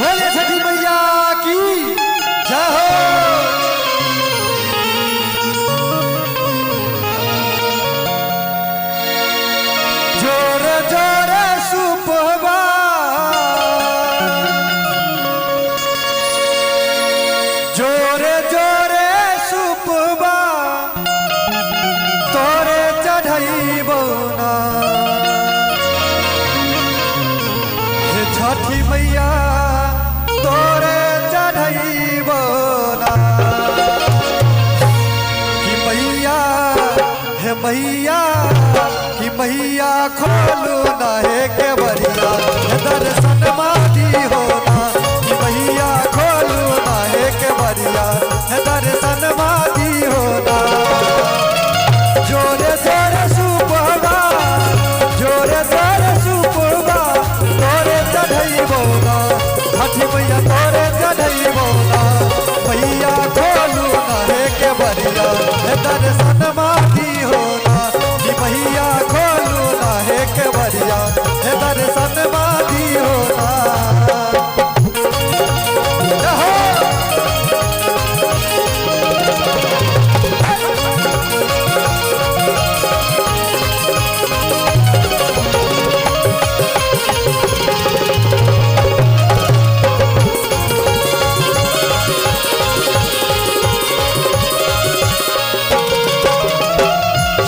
बोले छठी मैया की जय हो। जोरे जोरे सुपवा जोरे जोरे सुपवा तोरे चढ़ाइबो ना हे छठी मैया तोरे चढ़ाइबो ना कि मैया हे मैया कि मैया खोलू ना हे के बरिया हे दर्शन मादी होना कि मैया खोलू ना हे के बरिया हे दर्शन मादी होना। जोरे जोरे सुपवा जोरे जोरे सुपवा तोरे चढ़ाइबो ना छठी मैया तोरे चढ़ाइबो ना मैया खोलू ना हे के बरिया हे दर्शन मादी होना कि मैया खोलू ना हे के बरिया हे दर्शन मादी होना।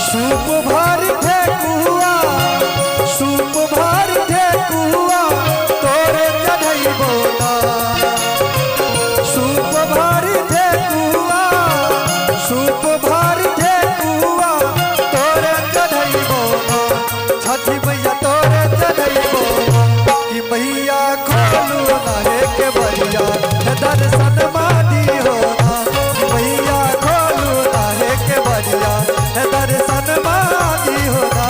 सूप भर ठेकुआ सूप भर ठेकुआ तोरे चढ़ाइबो ना सूप भर ठेकुआ सूप भर ठेकुआ तोरे चढ़ाइबो ना छठी मैया तोरे चढ़ाइबो ना कि मैया खोलू ना हे के बरिया हे दर्शन मादी होना कि मैया खोलू ना हे के बरिया हे दर्शन मादी होना।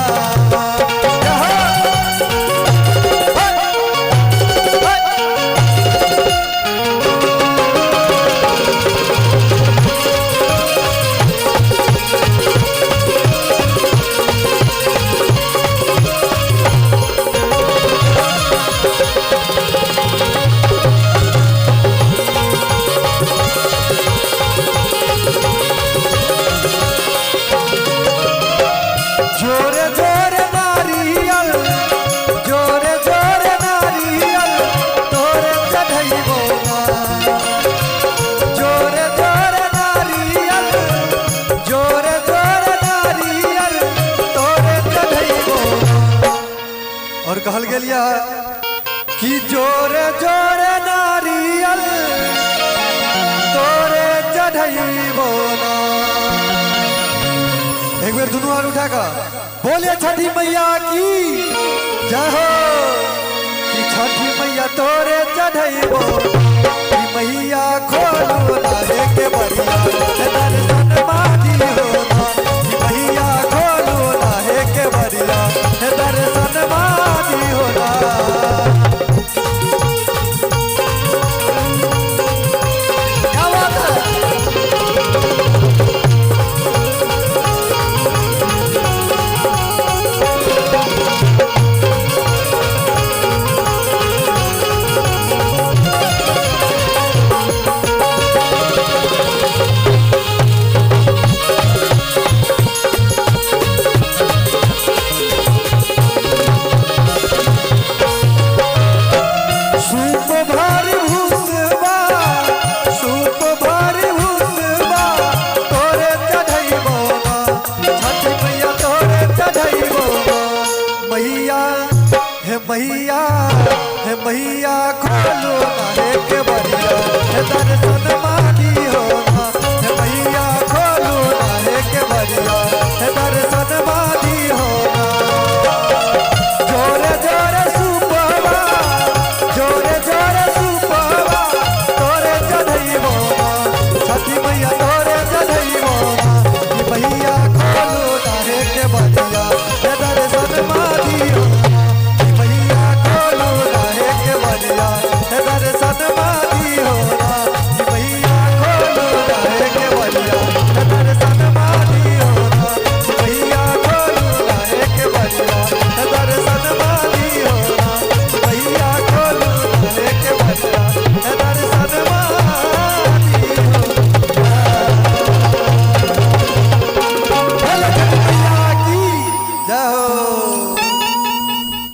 जोरे जोरे नारियल जोरे जोरे नारियल तोरे चढ़ाइबो ना जोरे जोरे नारियल जोरे जोरे नारियल तोरे चढ़ाइबो ना। और कहल गेलिया कि जोरे जोरे नारियल तोरे चढ़ाइबो ना। एक बार दोनों हाथ उठा कर बोले छठी मैया की जय हो कि छठी मैया तोरे चढ़ाइबो कि मैया खोलू ना हे के बरिया हे दर्शन मादी होना कि मैया खोलू ना हे के बरिया हे दर्शन मादी होना। क्या बात है। सूप भर भूसबा सूप भर भूसबा तोरे चढ़ाइबो ना छठी मैया तोरे चढ़ाइबो ना मैया हे मैया हे मैया खोलू ना हे के बरिया हे दर्शन